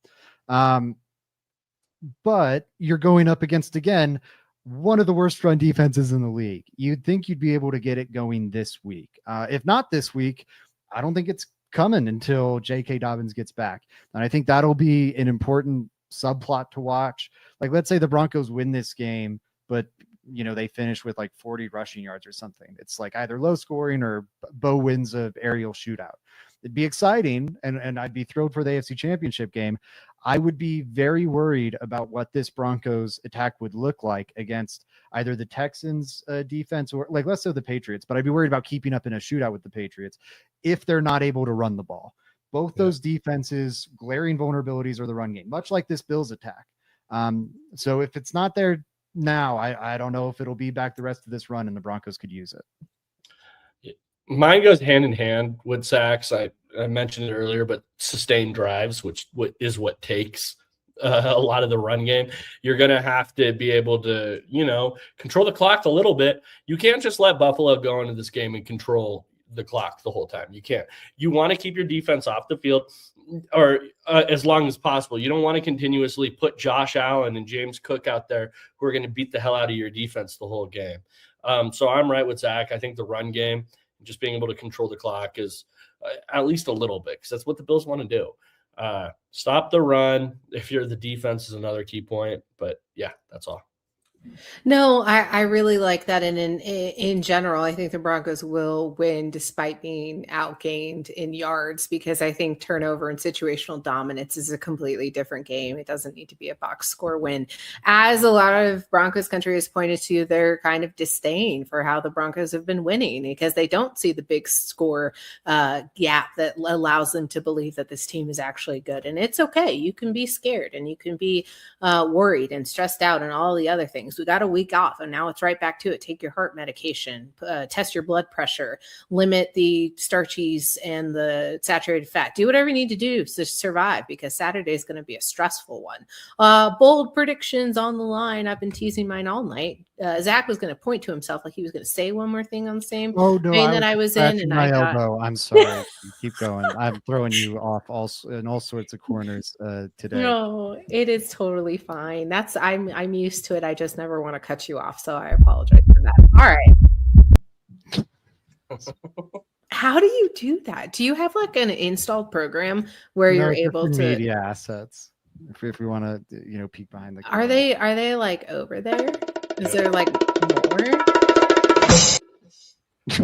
But you're going up against, again, one of the worst run defenses in the league. You'd think you'd be able to get it going this week. If not this week, I don't think it's coming until J.K. Dobbins gets back. And I think that'll be an important subplot to watch. Like, let's say the Broncos win this game, but they finish with like 40 rushing yards or something. It's like either low scoring or Bo wins an aerial shootout. It'd be exciting, and I'd be thrilled for the AFC Championship game. I would be very worried about what this Broncos attack would look like against either the Texans defense or like less so the Patriots, but I'd be worried about keeping up in a shootout with the Patriots if they're not able to run the ball. Both those defenses, glaring vulnerabilities are the run game, much like this Bills attack. So if it's not there now, I don't know if it'll be back the rest of this run, and the Broncos could use it. Mine goes hand in hand with sacks. I mentioned it earlier, but sustained drives, which is what takes a lot of the run game. You're going to have to be able to, control the clock a little bit. You can't just let Buffalo go into this game and control the clock the whole time. You can't. You want to keep your defense off the field or as long as possible. You don't want to continuously put Josh Allen and James Cook out there who are going to beat the hell out of your defense the whole game. So I'm right with Zach. I think the run game, just being able to control the clock is at least a little bit, because that's what the Bills want to do. Stop the run. If you're the defense is another key point, but yeah, that's all. No, I really like that. And in general, I think the Broncos will win despite being outgained in yards, because I think turnover and situational dominance is a completely different game. It doesn't need to be a box score win. As a lot of Broncos country has pointed to their kind of disdain for how the Broncos have been winning, because they don't see the big score gap that allows them to believe that this team is actually good. And it's okay. You can be scared and you can be worried and stressed out and all the other things. We got a week off and now it's right back to it. Take your heart medication, test your blood pressure, limit the starchies and the saturated fat, do whatever you need to do to survive, because Saturday is going to be a stressful one. Bold predictions on the line. I've been teasing mine all night. Zach was going to point to himself like he was going to say one more thing on the same vein that I was in, and I got... elbow. I'm sorry. Keep going. I'm throwing you off in all sorts of corners today. No, it is totally fine. I'm used to it. I just never want to cut you off, so I apologize for that. All right. How do you do that? Do you have like an installed program where you're able to media assets? If we want to, peek behind the camera. Are they like over there? Is there like more? I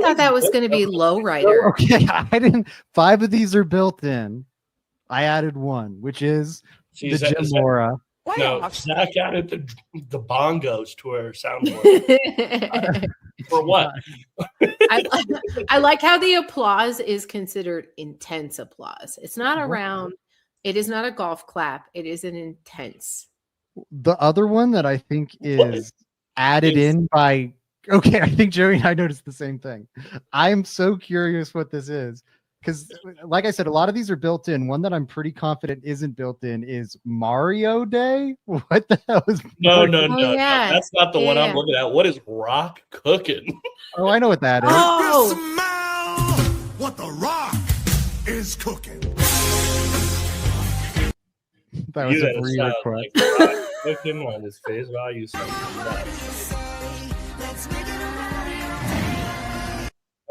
thought that was going to be Lowrider. Okay, I didn't. 5 of these are built in. I added one, which is the Jim Mora. No, Zach added the bongos to our soundboard. For what? I like how the applause is considered intense applause. It's not around. It is not a golf clap. It is an intense The other one that I think is added in by okay, I think Joey and I noticed the same thing. I'm so curious what this is because, like I said, a lot of these are built in. One that I'm pretty confident isn't built in is Mario Day. What the hell is No, Mario? no. That's not the one I'm looking at. What is Rock cooking? Oh, I know what that is. Oh, Smell what the Rock is cooking. That was You a gotta free sound request. like Rock cooking on his face value.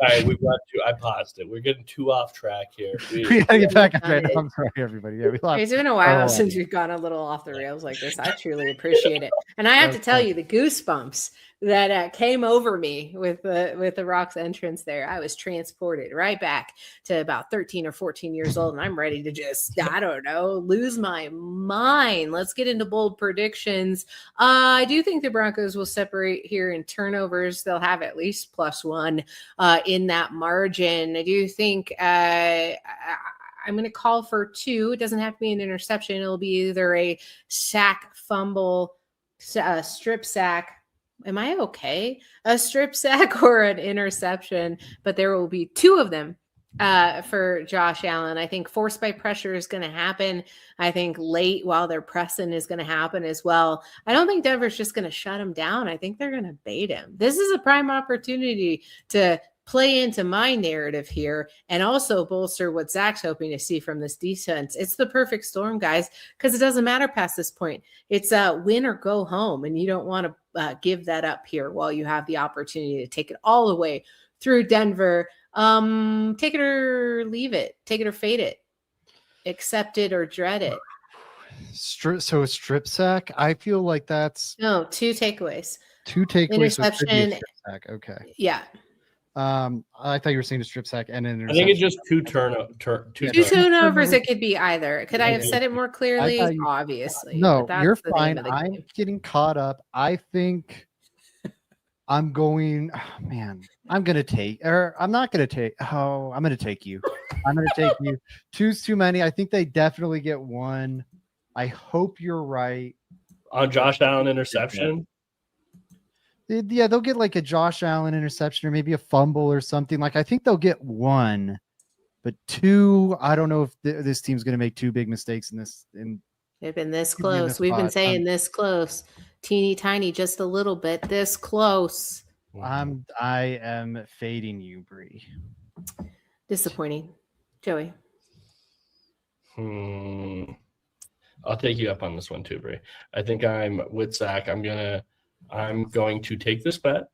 All right, we got to. I paused it. We're getting too off track here. We gotta get back on track. it. I'm sorry, everybody. Yeah, we lost. it's been a while Oh. since we've gone a little off the rails like this. I truly appreciate it, and I have to tell you, the goosebumps that came over me with the Rock's entrance there. I was transported right back to about 13 or 14 years old, and I'm ready to just, I don't know, lose my mind. Let's get into bold predictions. I do think the Broncos will separate here in turnovers. They'll have at least +1 in that margin. I do think I'm going to call for 2. It doesn't have to be an interception. It'll be either a sack, fumble, strip sack. Am I okay? A strip sack or an interception, but there will be 2 of them for Josh Allen. I think forced by pressure is going to happen. I think late while they're pressing is going to happen as well. I don't think Denver's just going to shut him down. I think they're going to bait him. This is a prime opportunity to play into my narrative here and also bolster what Zach's hoping to see from this defense. It's the perfect storm, guys, because it doesn't matter past this point. It's a win or go home, and you don't want to give that up here while you have the opportunity to take it all the way through Denver. Take it or leave it. Take it or fade it. Accept it or dread it. So a strip sack. I feel like that's No, 2 takeaways. 2 takeaways. Interception. So it could be a strip sack. Okay. Yeah. I thought you were saying a strip sack and an I interception. think it's just 2 2 turnovers. It could be either. Could I have said it more clearly? I thought you- Obviously. No, but that's you're the name fine. of the I'm game. getting caught up. I think I'm going. Oh, man, I'm gonna take, or I'm not gonna take. Oh, I'm gonna take you. I'm gonna take you. 2's too many. I think they definitely get 1. I hope you're right. on Josh Allen interception. Yeah, they'll get like a Josh Allen interception or maybe a fumble or something. Like I think they'll get 1, but 2. I don't know if this team's going to make 2 big mistakes in this. They've been this Could be in close. this We've been spot. saying this close. Teeny tiny, just a little bit. This close. I am fading you, Bree. Disappointing. Joey. I'll take you up on this one too, Bree. I think I'm with Zach. I'm going to take this bet.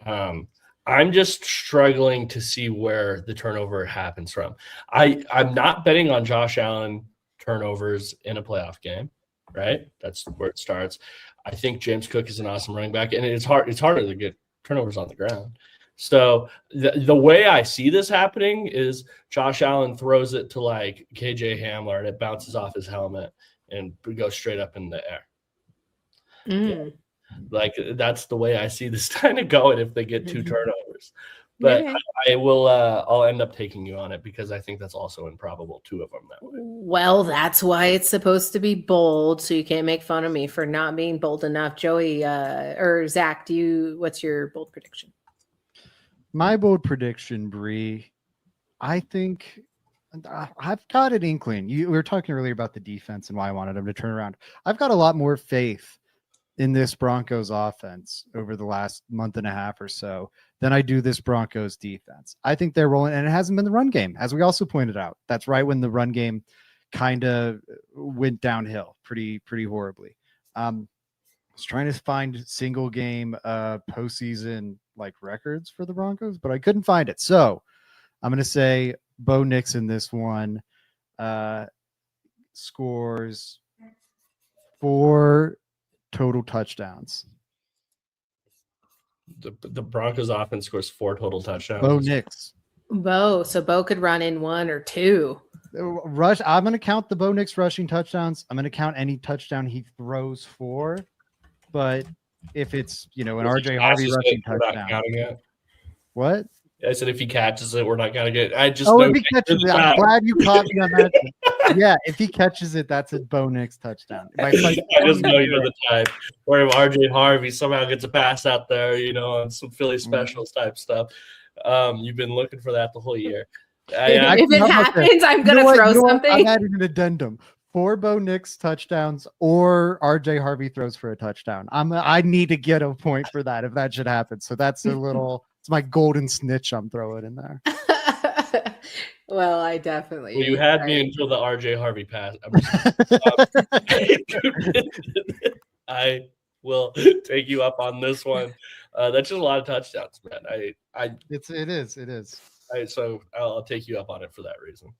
I'm just struggling to see where the turnover happens from. I'm not betting on Josh Allen turnovers in a playoff game, right? That's where it starts. I think James Cook is an awesome running back, and it's harder to get turnovers on the ground. So the way I see this happening is Josh Allen throws it to like KJ Hamler, and it bounces off his helmet and goes straight up in the air. Yeah. Like that's the way I see this kind of going if they get 2 turnovers. But Okay. I will. I'll end up taking you on it because I think that's also improbable. 2 of them that way. Well, that's why it's supposed to be bold. So you can't make fun of me for not being bold enough. Joey or Zach, what's your bold prediction? My bold prediction, Bree. I think I've got an inkling. We were talking earlier about the defense and why I wanted them to turn around. I've got a lot more faith in this Broncos offense over the last month and a half or so than I do this Broncos defense. I think they're rolling, and it hasn't been the run game, as we also pointed out. That's right when the run game kind of went downhill pretty horribly. I was trying to find single game postseason like records for the Broncos, but I couldn't find it. So I'm going to say Bo Nix in this one scores 4 total touchdowns. The Broncos offense scores 4 total touchdowns. Bo Nix. So Bo could run in 1 or 2. Rush. I'm going to count the Bo Nix rushing touchdowns. I'm going to count any touchdown he throws for. But if it's, an RJ Harvey rushing touchdown. What? I said if he catches it, we're not going to get. I just if know he catches it, I'm glad you caught me on that. Yeah, if he catches it, that's a Bo Nix touchdown. I just know you're the type where if RJ Harvey somehow gets a pass out there, on some Philly specials type stuff. You've been looking for that the whole year. If it happens, I'm going to throw something. I'm adding an addendum. 4 Bo Nix touchdowns or RJ Harvey throws for a touchdown. I need to get a point for that if that should happen. So that's it's my golden snitch I'm throwing in there. Well, I definitely. Well, you had me until the RJ Harvey pass. I will take you up on this one. That's just a lot of touchdowns, man. It is. So I'll take you up on it for that reason.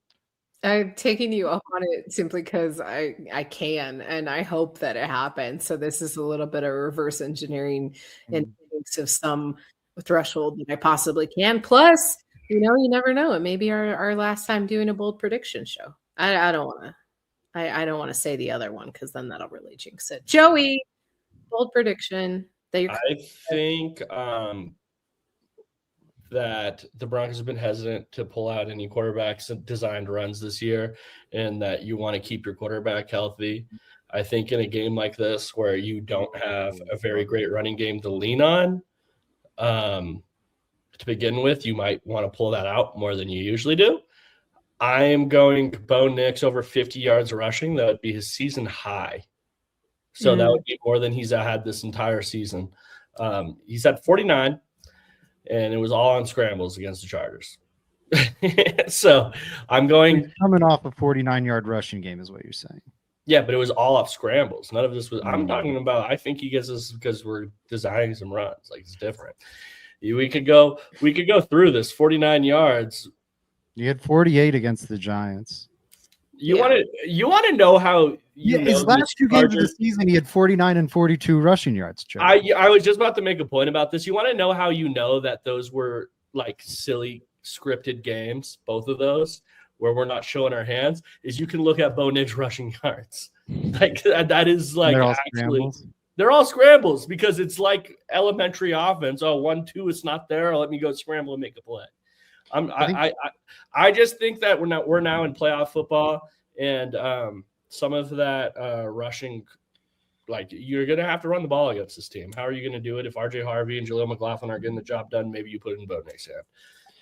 I'm taking you up on it simply because I can, and I hope that it happens. So this is a little bit of reverse engineering in terms of some threshold that I possibly can. Plus, you never know. It may be our last time doing a bold prediction show. I don't want to. I don't want to say the other one because then that'll really jinx it. Joey, bold prediction. I think that the Broncos have been hesitant to pull out any quarterbacks designed runs this year, and that you want to keep your quarterback healthy. I think in a game like this where you don't have a very great running game to lean on, to begin with, you might want to pull that out more than you usually do. I am going Bo Nix over 50 yards rushing. That would be his season high. So that would be more than he's had this entire season. He's at 49. And it was all on scrambles against the Chargers. So I'm going coming off a 49-yard rushing game is what you're saying. Yeah, but it was all off scrambles. None of this was. I'm talking about. I think he gets this because we're designing some runs. Like, it's different. We could go through this 49 yards. You had 48 against the Giants. You want to know how? His last 2 games of the season, he had 49 and 42 rushing yards. Joe. I was just about to make a point about this. You want to know how that those were like silly scripted games, both of those, where we're not showing our hands, is you can look at Bo Nix rushing yards. Like that is like they're all scrambles because it's like elementary offense. Oh, 1-2, it's not there. Let me go scramble and make a play. I just think that we're now in playoff football, and some of that rushing, like, you're going to have to run the ball against this team. How are you going to do it if RJ Harvey and Jaleel McLaughlin are getting the job done? Maybe you put it in Bo Nix's hand.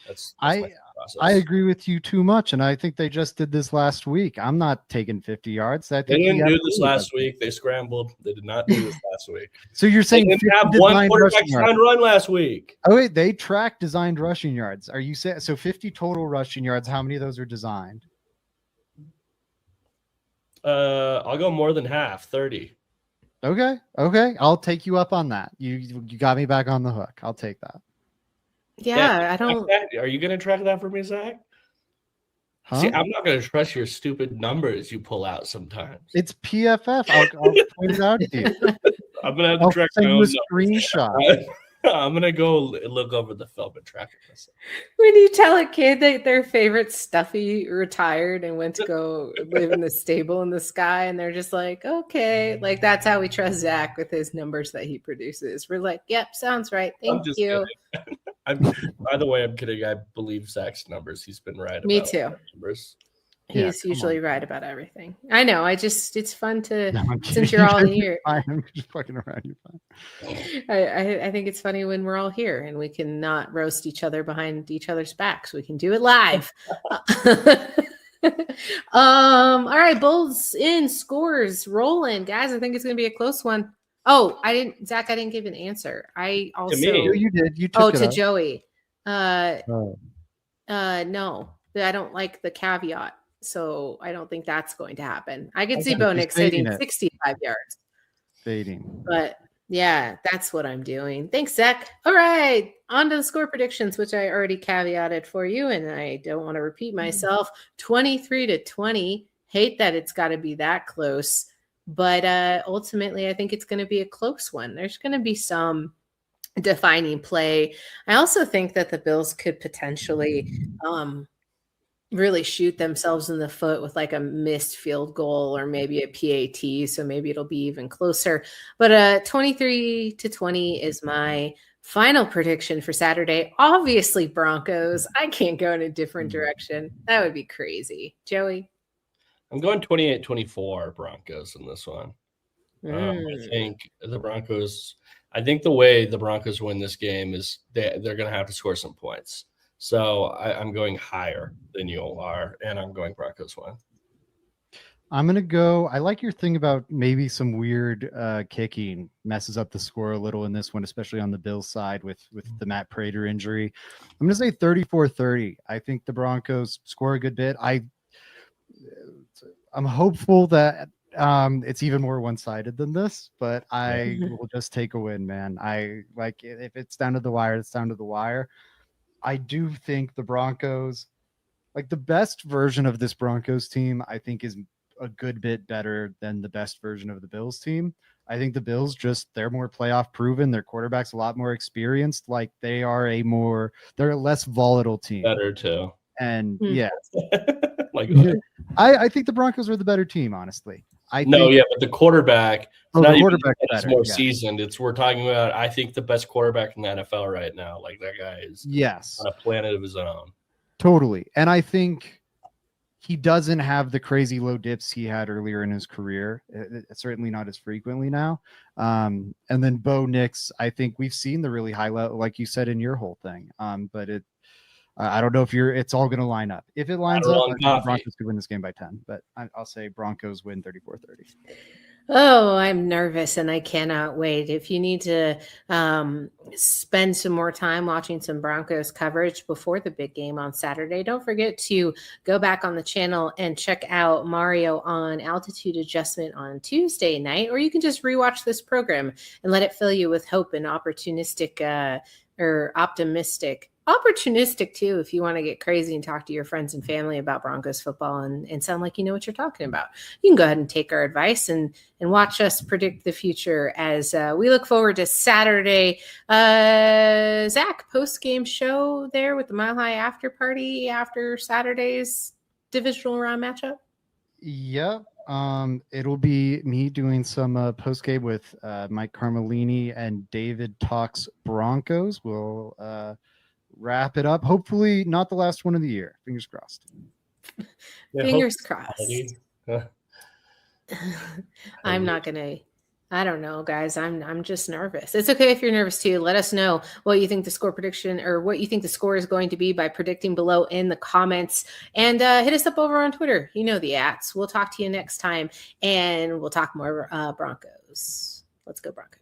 That's I agree with you too much, and I think they just did this last week. I'm not taking 50 yards. They didn't do this last week. They scrambled. They did not do this last week. So you're saying they didn't have one quarterback designed run last week? Oh wait, they tracked designed rushing yards. Are you saying so? 50 total rushing yards. How many of those are designed? I'll go more than half. 30. Okay. I'll take you up on that. You got me back on the hook. I'll take that. Yeah, I don't. Are you going to track that for me, Zach? Huh? See, I'm not going to trust your stupid numbers you pull out sometimes. It's PFF. I'll point it out to you. I'm going to have to track my own screenshot. I'm going to go look over the film and track it myself. When you tell a kid that their favorite Stuffy retired and went to go live in the stable in the sky, and they're just like, okay, like that's how we trust Zach with his numbers that he produces. We're like, yep, sounds right. Thank you. By the way, I'm kidding. I believe Zach's numbers. He's been right. Me too. Numbers. He's usually right about everything. I know. It's fun to, since you're all here. I'm just fucking around. You're fine. I think it's funny when we're all here and we can not roast each other behind each other's backs. We can do it live. All right, Bulls in, scores rolling, guys. I think it's gonna be a close one. Oh, Zach, I didn't give an answer. I also you did. You took to Joey. No, I don't like the caveat. So I don't think that's going to happen. I could see Bo Nix hitting 65 yards. Fading. But yeah, that's what I'm doing. Thanks, Zach. All right. On to the score predictions, which I already caveated for you, and I don't want to repeat myself. 23-20. Hate that it's got to be that close. But ultimately, I think it's going to be a close one. There's going to be some defining play. I also think that the Bills could potentially really shoot themselves in the foot with like a missed field goal or maybe a PAT. So maybe it'll be even closer. But 23-20 is my final prediction for Saturday. Obviously, Broncos. I can't go in a different direction. That would be crazy. Joey? I'm going 28-24 Broncos in this one. I think the way the Broncos win this game is they're going to have to score some points. So I'm going higher than you are, and I'm going Broncos win. I'm going to go. I like your thing about maybe some weird kicking messes up the score a little in this one, especially on the Bills side with the Matt Prater injury. I'm going to say 34-30. I think the Broncos score a good bit. I'm hopeful that it's even more one-sided than this, but I will just take a win, man. I like if it's down to the wire, it's down to the wire. I do think the Broncos, like the best version of this Broncos team, I think is a good bit better than the best version of the Bills team. I think the Bills they're more playoff proven. Their quarterback's a lot more experienced. Like they're a less volatile team. Better too. And yeah, like I think the Broncos are the better team, honestly. But the quarterback, better, more seasoned. We're talking about, I think, the best quarterback in the NFL right now. Like that guy is on a planet of his own. Totally. And I think he doesn't have the crazy low dips he had earlier in his career. Certainly not as frequently now. And then Bo Nix, I think we've seen the really high level, like you said in your whole thing. But I don't know if it's all going to line up. If it lines up, I think the Broncos could win this game by 10. But I'll say Broncos win 34-30. Oh, I'm nervous and I cannot wait. If you need to spend some more time watching some Broncos coverage before the big game on Saturday, don't forget to go back on the channel and check out Mario on Altitude Adjustment on Tuesday night, or you can just rewatch this program and let it fill you with hope and opportunistic too, if you want to get crazy and talk to your friends and family about Broncos football and sound like you know what you're talking about. You can go ahead and take our advice and watch us predict the future as we look forward to Saturday. Zach, post-game show there with the Mile High after party after Saturday's divisional round matchup? Yep. It'll be me doing some post-game with Mike Carmelini and David Talks Broncos. We'll wrap it up. Hopefully not the last one of the year. Fingers crossed. Fingers crossed. I'm not gonna. I don't know, guys. I'm just nervous. It's okay if you're nervous too. Let us know what you think the score prediction or what you think the score is going to be by predicting below in the comments. And hit us up over on Twitter. You know the ats. We'll talk to you next time, and we'll talk more Broncos. Let's go Broncos.